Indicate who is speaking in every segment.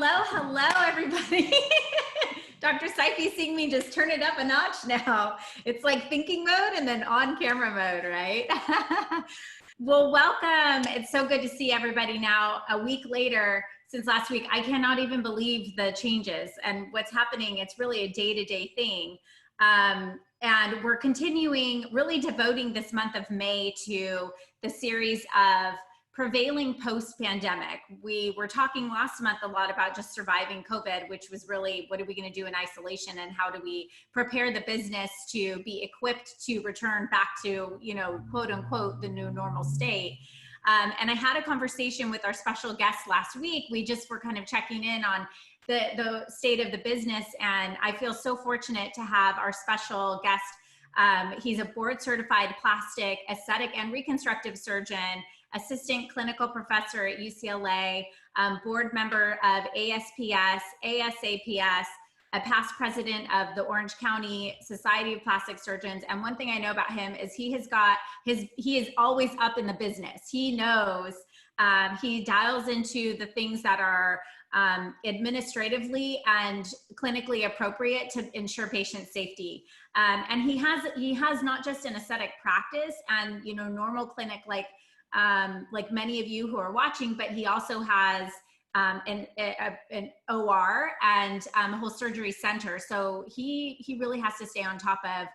Speaker 1: Hello, everybody. Dr. Seify seeing me just turn it up a notch now. It's like thinking mode and then on camera mode, right? Well, welcome. It's so good to see everybody now a week later since last week. I cannot even believe the changes and what's happening. It's really a day-to-day thing. And we're continuing, really devoting this month of May to the series of Prevailing post-pandemic. We were talking last month a lot about just surviving COVID, which was really, what are we going to do in isolation and how do we prepare the business to be equipped to return back to, quote unquote, the new normal state. And I had a conversation with our special guest last week. We just were kind of checking in on the state of the business. And I feel so fortunate to have our special guest. He's a board certified plastic, aesthetic, and reconstructive surgeon, assistant clinical professor at UCLA, board member of ASPS, ASAPS, a past president of the Orange County Society of Plastic Surgeons. And one thing I know about him is he is always up in the business. He knows, he dials into the things that are administratively and clinically appropriate to ensure patient safety. And he has not just an aesthetic practice and, normal clinic like many of you who are watching, but he also has an OR and a whole surgery center. So he really has to stay on top of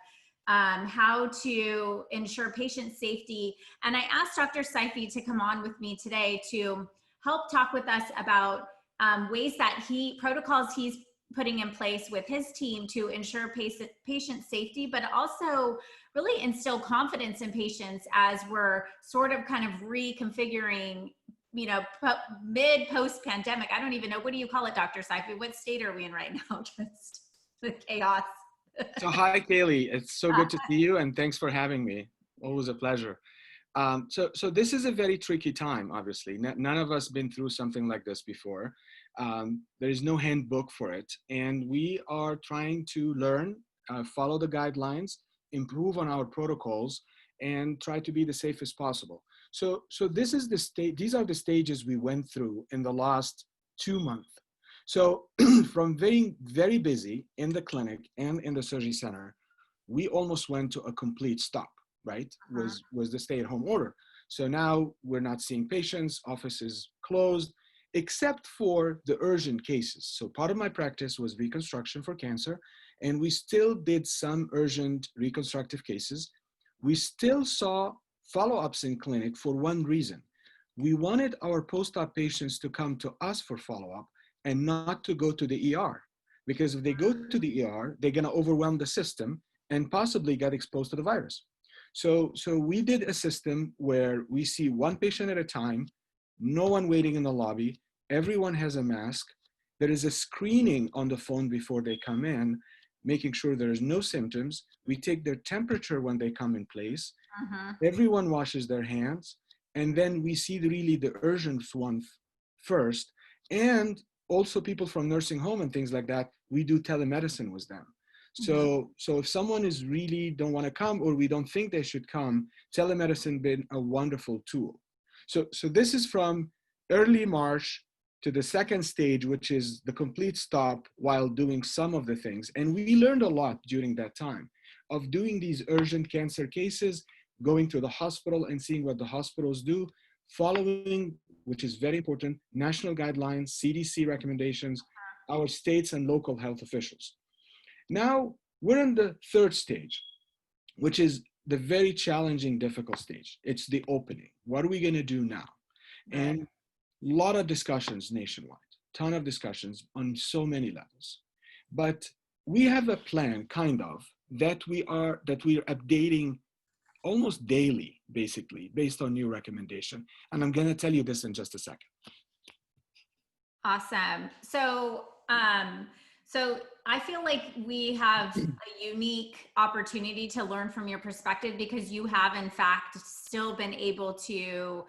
Speaker 1: how to ensure patient safety. And I asked Dr. Seify to come on with me today to help talk with us about ways that protocols he's putting in place with his team to ensure patient safety, but also really instill confidence in patients as we're sort of kind of reconfiguring, mid-post pandemic. I don't even know, what do you call it, Dr. Seify? What state are we in right now? Just the chaos.
Speaker 2: So hi, Kaeli. It's so good to see you and thanks for having me. Always a pleasure. So this is a very tricky time, obviously. None of us been through something like this before. There is no handbook for it. And we are trying to learn, follow the guidelines, improve on our protocols, and try to be the safest possible. So this is these are the stages we went through in the last 2 months. So from being very busy in the clinic and in the surgery center, we almost went to a complete stop, right? Was the stay-at-home order. So now we're not seeing patients, offices closed, except for the urgent cases. So part of my practice was reconstruction for cancer, and we still did some urgent reconstructive cases. We still saw follow-ups in clinic for one reason. We wanted our post-op patients to come to us for follow-up and not to go to the ER. Because if they go to the ER, they're gonna overwhelm the system and possibly get exposed to the virus. So we did a system where we see one patient at a time, no one waiting in the lobby, everyone has a mask. There is a screening on the phone before they come in, making sure there's no symptoms. We take their temperature when they come in place. Everyone washes their hands. And then we see really the urgent one first. And also people from nursing home and things like that, we do telemedicine with them. So if someone is really don't want to come or we don't think they should come, telemedicine been a wonderful tool. So this is from early March to the second stage, which is the complete stop while doing some of the things. And we learned a lot during that time of doing these urgent cancer cases, going to the hospital and seeing what the hospitals do, following, which is very important, national guidelines, CDC recommendations, our states and local health officials. Now we're in the third stage, which is the very challenging, difficult stage. It's the opening. What are we gonna do now? And a lot of discussions nationwide, ton of discussions on so many levels. But we have a plan, kind of, that we are updating almost daily, basically, based on new recommendation. And I'm gonna tell you this in just a second.
Speaker 1: Awesome. So I feel like we have a unique opportunity to learn from your perspective because you have, in fact, still been able to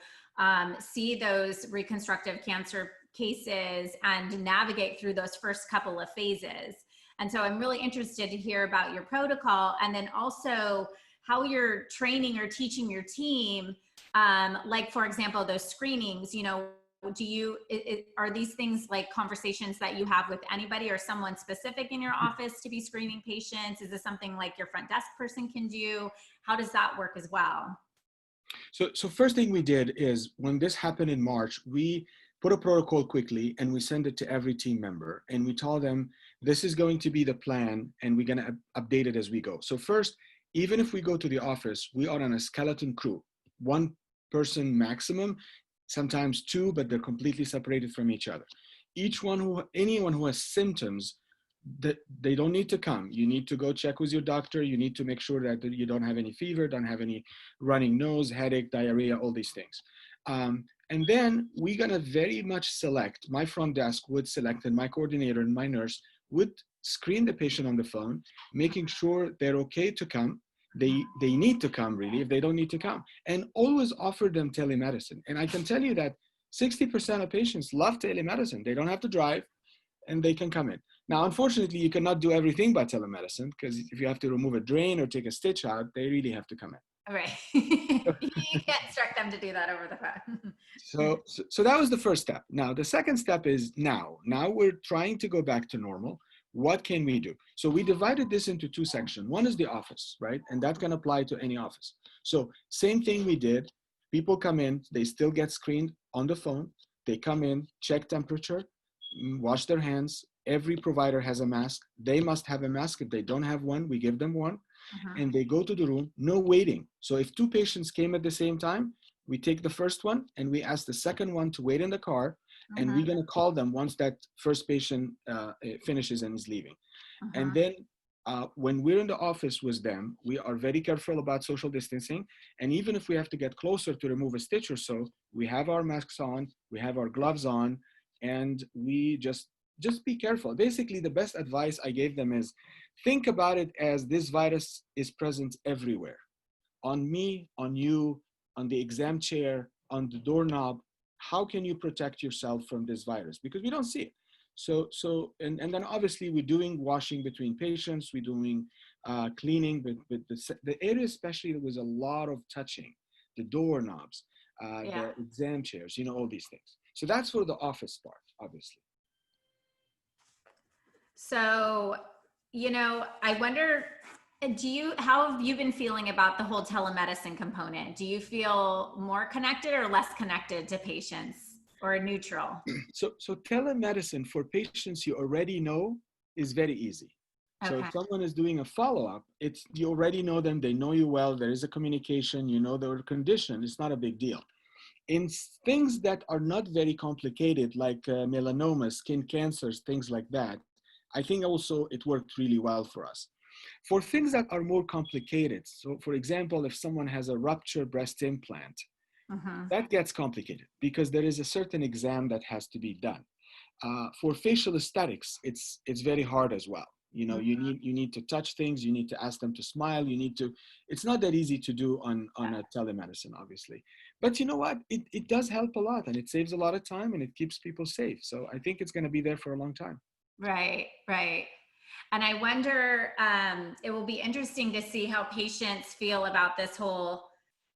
Speaker 1: see those reconstructive cancer cases and navigate through those first couple of phases. And so I'm really interested to hear about your protocol and then also how you're training or teaching your team, like, for example, those screenings, are these things like conversations that you have with anybody or someone specific in your office to be screening patients? Is this something like your front desk person can do? How does that work as well?
Speaker 2: So first thing we did is when this happened in March, we put a protocol quickly and we send it to every team member and we told them, this is going to be the plan and we're going to update it as we go. So first, even if we go to the office, we are on a skeleton crew, one person maximum, sometimes two, but they're completely separated from each other. Anyone who has symptoms, that they don't need to come. You need to go check with your doctor. You need to make sure that you don't have any fever, don't have any running nose, headache, diarrhea, all these things. And then we're gonna very much select, my front desk would select, and my coordinator and my nurse would screen the patient on the phone, making sure they're okay to come. They need to come really, if they don't need to come. And always offer them telemedicine. And I can tell you that 60% of patients love telemedicine. They don't have to drive and they can come in. Now, unfortunately, you cannot do everything by telemedicine because if you have to remove a drain or take a stitch out, they really have to come in.
Speaker 1: Right. You can't instruct them to do that over the phone.
Speaker 2: So that was the first step. Now, the second step is now we're trying to go back to normal. What can we do? So we divided this into two sections. One is the office, right? And that can apply to any office. So same thing we did. People come in, they still get screened on the phone. They come in, check temperature, wash their hands. Every provider has a mask. They must have a mask. If they don't have one, we give them one. And they go to the room, no waiting. So if two patients came at the same time, we take the first one and we ask the second one to wait in the car. And we're going to call them once that first patient finishes and is leaving. And then when we're in the office with them, we are very careful about social distancing. And even if we have to get closer to remove a stitch or so, we have our masks on, we have our gloves on, and we just be careful. Basically, the best advice I gave them is think about it as this virus is present everywhere. On me, on you, on the exam chair, on the doorknob. How can you protect yourself from this virus? Because we don't see it. And then obviously we're doing washing between patients, we're doing cleaning, but the area especially, there was a lot of touching, the doorknobs, the exam chairs, all these things. So that's for the office part, obviously.
Speaker 1: So, I wonder, how have you been feeling about the whole telemedicine component? Do you feel more connected or less connected to patients, or neutral?
Speaker 2: So telemedicine for patients you already know is very easy. So if someone is doing a follow-up, you already know them, they know you well, there is a communication, you know their condition, it's not a big deal. In things that are not very complicated, like melanoma, skin cancers, things like that, I think also it worked really well for us. For things that are more complicated, so for example, if someone has a ruptured breast implant, that gets complicated because there is a certain exam that has to be done. For facial aesthetics, it's very hard as well. You need to touch things, you need to ask them to smile, it's not that easy to do on a telemedicine, obviously. But you know what? It does help a lot and it saves a lot of time and it keeps people safe. So I think it's going to be there for a long time.
Speaker 1: Right. And I wonder, it will be interesting to see how patients feel about this whole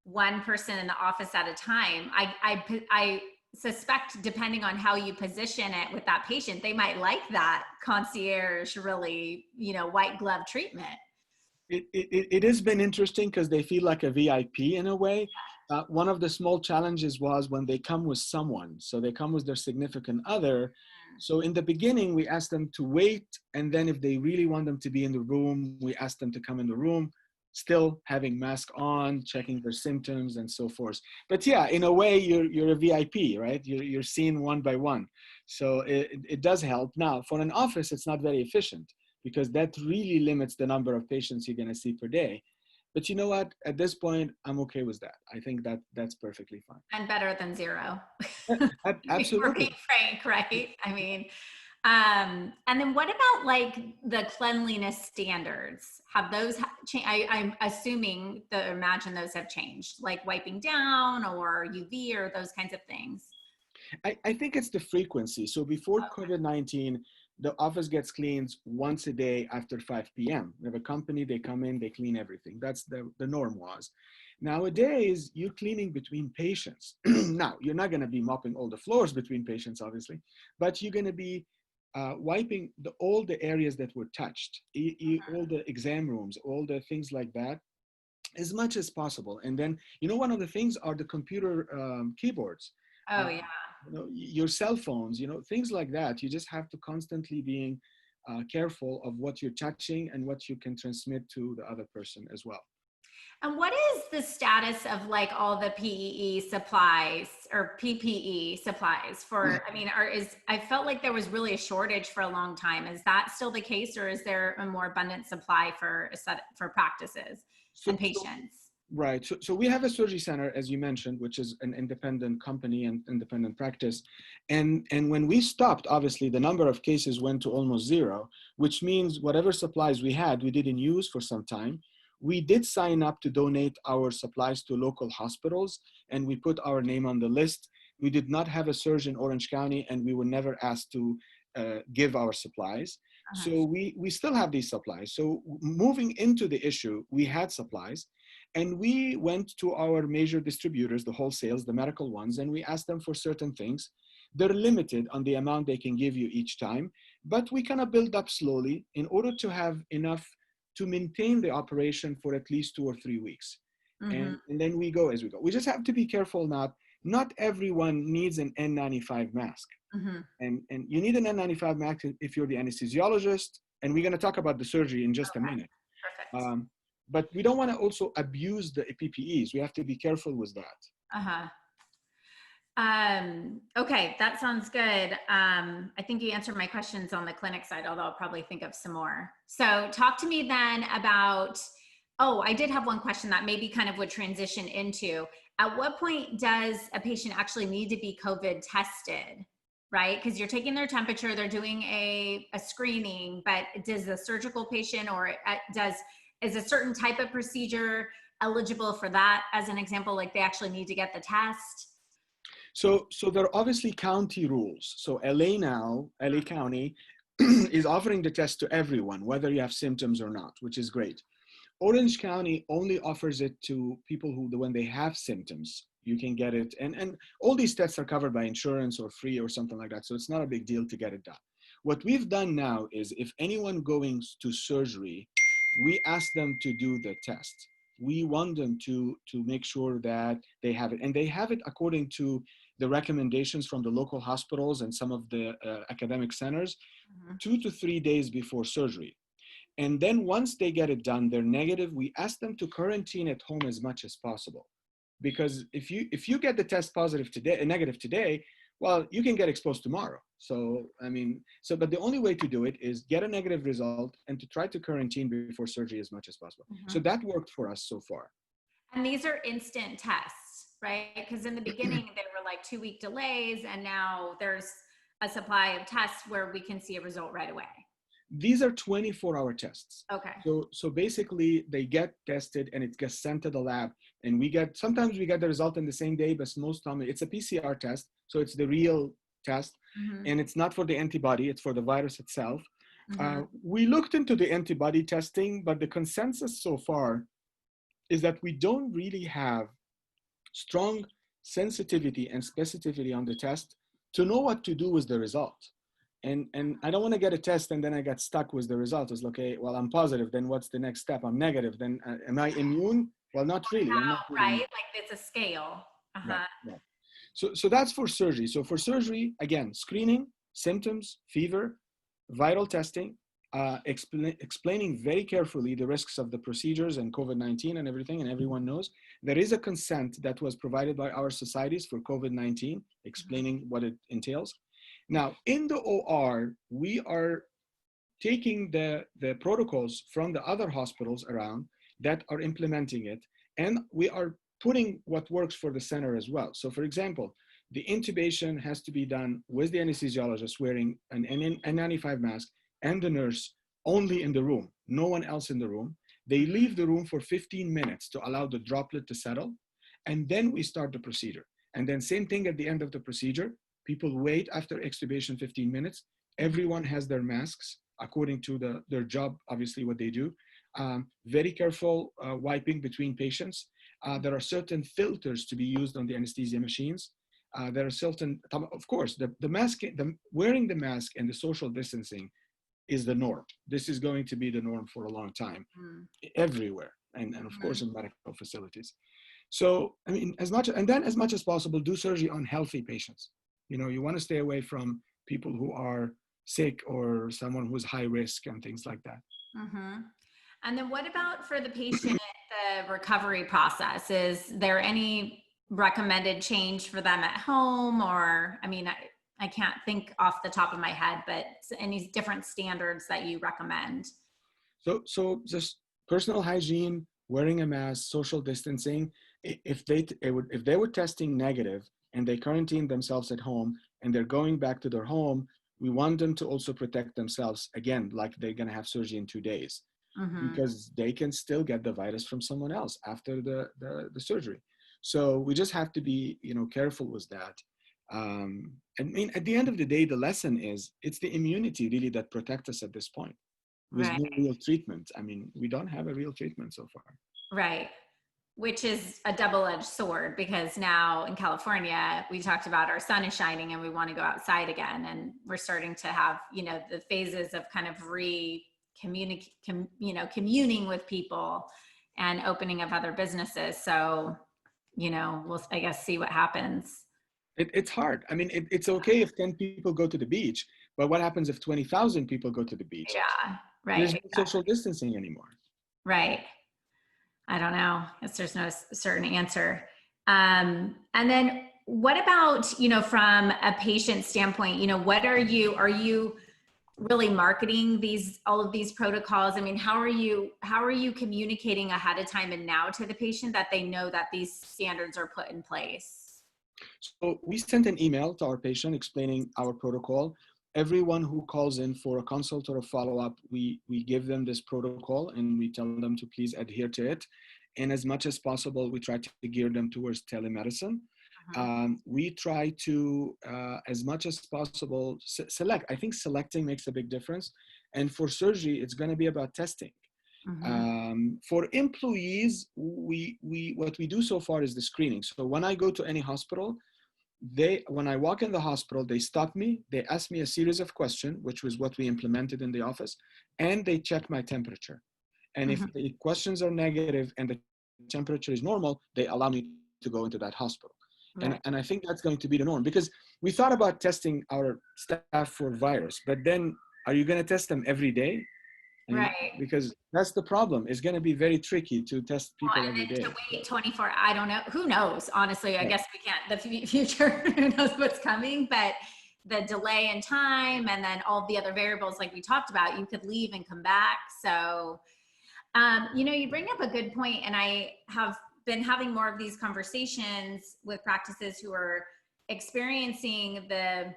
Speaker 1: one person in the office at a time. I suspect, depending on how you position it with that patient, they might like that concierge, really, white glove treatment.
Speaker 2: It has been interesting because they feel like a VIP in a way. One of the small challenges was when they come with someone. So they come with their significant other. So in the beginning, we asked them to wait. And then if they really want them to be in the room, we asked them to come in the room, still having mask on, checking their symptoms and so forth. But yeah, in a way, you're a VIP, right? You're seen one by one. So it does help. Now, for an office, it's not very efficient because that really limits the number of patients you're going to see per day. But you know what? At this point, I'm okay with that. I think that's perfectly fine.
Speaker 1: And better than zero.
Speaker 2: Absolutely.
Speaker 1: We're being frank, right? I mean, and then what about like the cleanliness standards? Have those changed? I'm assuming imagine those have changed, like wiping down or UV or those kinds of things.
Speaker 2: I think it's the frequency. So before COVID-19, the office gets cleaned once a day after 5 p.m. We have a company, they come in, they clean everything. That's the norm was. Nowadays, you're cleaning between patients. Now, you're not going to be mopping all the floors between patients, obviously, but you're going to be wiping all the areas that were touched, all the exam rooms, all the things like that, as much as possible. And then, one of the things are the computer keyboards.
Speaker 1: Oh, yeah.
Speaker 2: Your cell phones, things like that. You just have to constantly being careful of what you're touching and what you can transmit to the other person as well.
Speaker 1: And what is the status of like all the PEE supplies or PPE supplies for, I felt like there was really a shortage for a long time. Is that still the case, or is there a more abundant supply for practices and patients?
Speaker 2: Right. So we have a surgery center, as you mentioned, which is an independent company and independent practice. And when we stopped, obviously, the number of cases went to almost zero, which means whatever supplies we had, we didn't use for some time. We did sign up to donate our supplies to local hospitals, and we put our name on the list. We did not have a surge in Orange County, and we were never asked to give our supplies. So we still have these supplies. So moving into the issue, we had supplies, and we went to our major distributors, the wholesales, the medical ones, and we asked them for certain things. They're limited on the amount they can give you each time, but we kind of build up slowly in order to have enough to maintain the operation for at least 2 or 3 weeks. And then we go as we go. We just have to be careful not everyone needs an N95 mask. And you need an N95 mask if you're the anesthesiologist, and we're going to talk about the surgery in just a minute.
Speaker 1: Perfect.
Speaker 2: But we don't want to also abuse the PPEs. We have to be careful with that.
Speaker 1: Okay, that sounds good. I think you answered my questions on the clinic side, although I'll probably think of some more. So talk to me then about, I did have one question that maybe kind of would transition into, at what point does a patient actually need to be COVID tested, right? Because you're taking their temperature, they're doing a screening, but does the surgical patient is a certain type of procedure eligible for that, as an example, like they actually need to get the test?
Speaker 2: So there are obviously county rules. So LA County is offering the test to everyone, whether you have symptoms or not, which is great. Orange County only offers it to people who, when they have symptoms, you can get it. And all these tests are covered by insurance or free or something like that. So it's not a big deal to get it done. What we've done now is if anyone going to surgery, we ask them to do the test. We want them to make sure that they have it. And they have it according to the recommendations from the local hospitals and some of the academic centers, 2 to 3 days before surgery. And then once they get it done, they're negative, we ask them to quarantine at home as much as possible. Because if you get the test negative today, well, you can get exposed tomorrow. But the only way to do it is get a negative result and to try to quarantine before surgery as much as possible. So that worked for us so far.
Speaker 1: And these are instant tests, right? Because in the beginning, there were like 2-week delays, and now there's a supply of tests where we can see a result right away.
Speaker 2: These are 24-hour tests.
Speaker 1: Okay.
Speaker 2: So basically they get tested and it gets sent to the lab, and sometimes we get the result in the same day, but most time it's a PCR test. So it's the real test, and it's not for the antibody, it's for the virus itself. We looked into the antibody testing, but the consensus so far is that we don't really have strong sensitivity and specificity on the test to know what to do with the result. And I don't want to get a test and then I get stuck with the result. It's okay, well, I'm positive, then what's the next step? I'm negative, then am I immune? Well, not really.
Speaker 1: Right, like it's a scale.
Speaker 2: Right. So that's for surgery. So for surgery, again, screening, symptoms, fever, viral testing, explaining very carefully the risks of the procedures and COVID-19 and everything, and everyone knows. There is a consent that was provided by our societies for COVID-19, explaining what it entails. Now, in the OR, we are taking the protocols from the other hospitals around that are implementing it, and we are putting what works for the center as well. So for example, the intubation has to be done with the anesthesiologist wearing an N95 mask and the nurse only in the room, no one else in the room. They leave the room for 15 minutes to allow the droplet to settle, and then we start the procedure. And then same thing at the end of the procedure. People wait after extubation 15 minutes. Everyone has their masks according to their job, obviously what they do. Very careful wiping between patients. There are certain filters to be used on the anesthesia machines. There are certain, of course, wearing the mask and the social distancing is the norm. This is going to be the norm for a long time, everywhere, and of course in medical facilities. So, I mean, as much as possible, do surgery on healthy patients. You know, you want to stay away from people who are sick or someone who's high risk and things like that.
Speaker 1: And then what about for the patient, the recovery process? Is there any recommended change for them at home? Or, I mean, I can't think off the top of my head, but any different standards that you recommend?
Speaker 2: So just personal hygiene, wearing a mask, social distancing. If they were testing negative and they quarantine themselves at home and they're going back to their home, we want them to also protect themselves again, like they're going to have surgery in 2 days, because they can still get the virus from someone else after the surgery. So we just have to be, you know, careful with that. I mean, at the end of the day, the lesson is it's the immunity really that protects us at this point. With no real treatment. I mean, we don't have a real treatment so far.
Speaker 1: Right. Which is a double-edged sword, because now in California, we talked about our sun is shining and we want to go outside again. And we're starting to have, you know, the phases of kind of communing with people and opening of other businesses. So, you know, we'll, I guess, see what happens.
Speaker 2: It's hard. I mean, it's okay if 10 people go to the beach, but what happens if 20,000 people go to the beach?
Speaker 1: Yeah, right.
Speaker 2: There's no social distancing anymore.
Speaker 1: Right. I don't know. I guess there's no certain answer. And then what about, you know, from a patient standpoint, you know, what are you really marketing all of these protocols? I mean, how are you communicating ahead of time and now to the patient that they know that these standards are put in place?
Speaker 2: So we sent an email to our patient explaining our protocol. Everyone who calls in for a consult or a follow-up, we give them this protocol and we tell them to please adhere to it. And as much as possible, we try to gear them towards telemedicine. We try to, as much as possible, select. I think selecting makes a big difference. And for surgery, it's going to be about testing. For employees, what we do so far is the screening. So when I go to any hospital, when I walk in the hospital, they stop me, they ask me a series of questions, which was what we implemented in the office, and they check my temperature. And if the questions are negative and the temperature is normal, they allow me to go into that hospital. Right. And I think that's going to be the norm, because we thought about testing our staff for virus, but then are you going to test them every day? And
Speaker 1: right.
Speaker 2: Because that's the problem. It's going to be very tricky to test people every day.
Speaker 1: To wait 24, I don't know. Who knows? Honestly, I guess we can't, the future, who knows what's coming, but the delay in time and then all the other variables, like we talked about, you could leave and come back. So, you know, you bring up a good point, and I have been having more of these conversations with practices who are experiencing the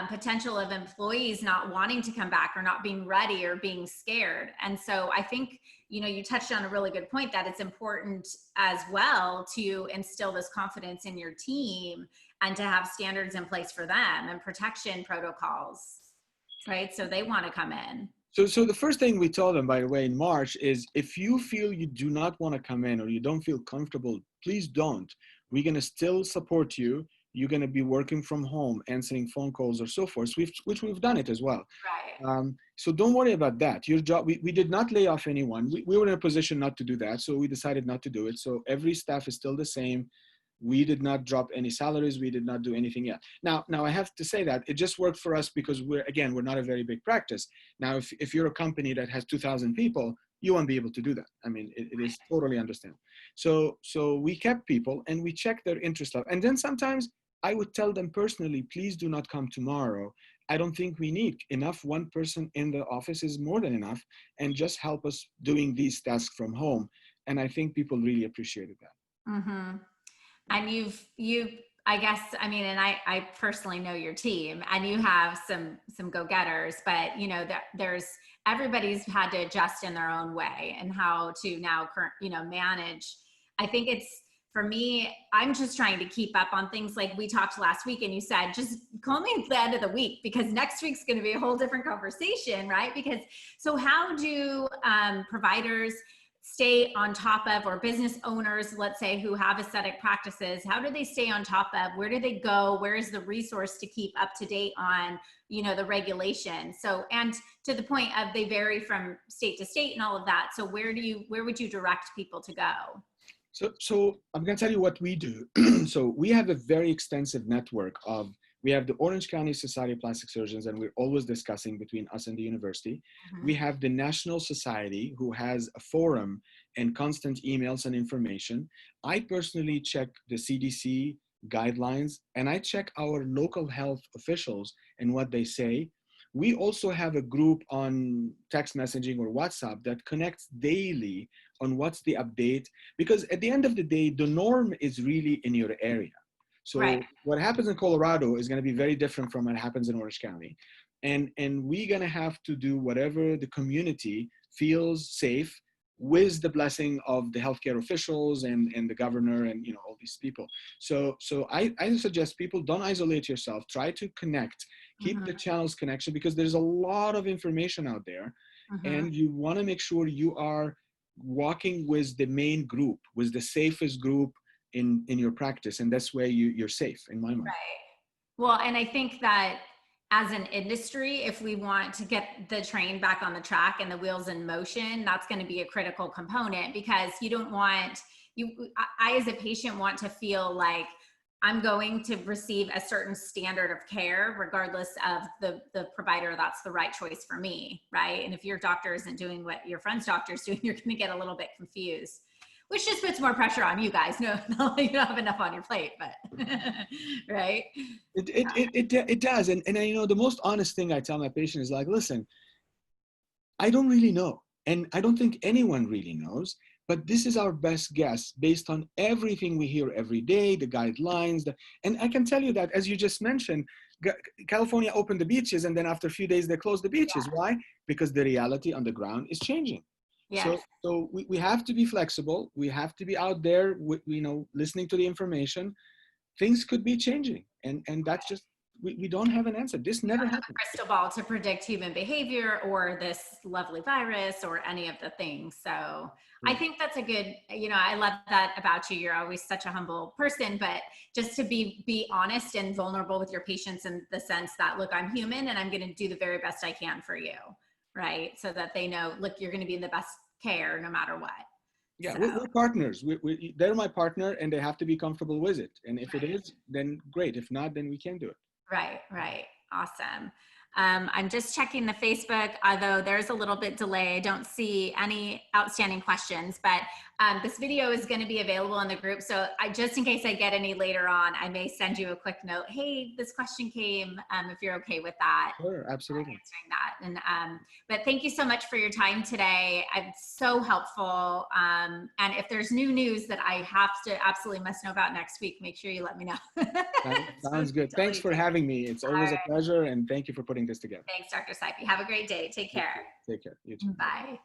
Speaker 1: potential of employees not wanting to come back or not being ready or being scared. And so I think, you know, you touched on a really good point that it's important as well to instill this confidence in your team and to have standards in place for them and protection protocols, right? So they want to come in.
Speaker 2: So the first thing we told them, by the way, in March is, if you feel you do not want to come in or you don't feel comfortable, please don't. We're going to still support you. You're going to be working from home, answering phone calls or so forth, which we've done it as well.
Speaker 1: Right.
Speaker 2: So don't worry about that. Your job, we did not lay off anyone. We were in a position not to do that, so we decided not to do it. So every staff is still the same. We did not drop any salaries. We did not do anything yet. Now I have to say that it just worked for us because we're not a very big practice. Now, if you're a company that has 2,000 people, you won't be able to do that. I mean, it is totally understandable. So we kept people and we checked their interest level. And then sometimes I would tell them personally, please do not come tomorrow. I don't think we need enough. One person in the office is more than enough, and just help us doing these tasks from home. And I think people really appreciated that.
Speaker 1: Mm-hmm. And you've, I guess, I mean, and I personally know your team, and you have some go-getters, but you know, everybody's had to adjust in their own way and how to now manage. I think it's, for me, I'm just trying to keep up on things. Like we talked last week and you said, just call me at the end of the week, because next week's going to be a whole different conversation, right? So how do providers stay on top of, or business owners, let's say, who have aesthetic practices, how do they stay on top of, where do they go, where is the resource to keep up to date on, you know, the regulation? So, and to the point of, they vary from state to state and all of that. So where would you direct people to go?
Speaker 2: So I'm going to tell you what we do. So we have a very extensive network of, we have the Orange County Society of Plastic Surgeons, and we're always discussing between us and the university. We have the National Society, who has a forum and constant emails and information. I personally check the CDC guidelines, and I check our local health officials and what they say. We also have a group on text messaging or WhatsApp that connects daily on what's the update, because at the end of the day, the norm is really in your area. So what happens in Colorado is going to be very different from what happens in Orange County. And we're going to have to do whatever the community feels safe, with the blessing of the healthcare officials and the governor and, you know, all these people. So I suggest people don't isolate yourself. Try to connect, keep the channels connection, because there's a lot of information out there. And you want to make sure you are walking with the main group, with the safest group in your practice, and that's where you're safe, in my mind.
Speaker 1: Right. Well, and I think that as an industry, if we want to get the train back on the track and the wheels in motion, that's going to be a critical component, because you don't want, I as a patient want to feel like I'm going to receive a certain standard of care, regardless of the provider that's the right choice for me, right? And if your doctor isn't doing what your friend's doctor is doing, you're going to get a little bit confused, which just puts more pressure on you guys. No, you don't have enough on your plate, but right?
Speaker 2: It does. And you know, the most honest thing I tell my patient is like, listen, I don't really know. And I don't think anyone really knows, but this is our best guess based on everything we hear every day, the guidelines. And I can tell you that, as you just mentioned, California opened the beaches, and then after a few days, they closed the beaches. Yeah. Why? Because the reality on the ground is changing. Yes. So we have to be flexible. We have to be out there, you know, listening to the information. Things could be changing. And that's just, we don't have an answer. This never happened.
Speaker 1: Crystal ball to predict human behavior or this lovely virus or any of the things. So I think that's a good, you know, I love that about you. You're always such a humble person, but just to be honest and vulnerable with your patients, in the sense that, look, I'm human and I'm going to do the very best I can for you. Right. So that they know, look, you're going to be in the best care no matter what.
Speaker 2: Yeah, so. We're partners. They're my partner, and they have to be comfortable with it. And if it is, then great. If not, then we can do it.
Speaker 1: Right. Awesome. I'm just checking the Facebook, although there's a little bit delay. I don't see any outstanding questions, but this video is going to be available in the group. So just in case I get any later on, I may send you a quick note. Hey, this question came, if you're okay with that.
Speaker 2: Sure, absolutely.
Speaker 1: Answering that. And, but thank you so much for your time today. It's so helpful. And if there's new news that I have to absolutely must know about next week, make sure you let me know.
Speaker 2: That sounds good. Thanks for having me. It's always a pleasure, and thank you for putting this together.
Speaker 1: Thanks, Dr. Seify. Have a great day. Take care.
Speaker 2: Take care. You too.
Speaker 1: Bye.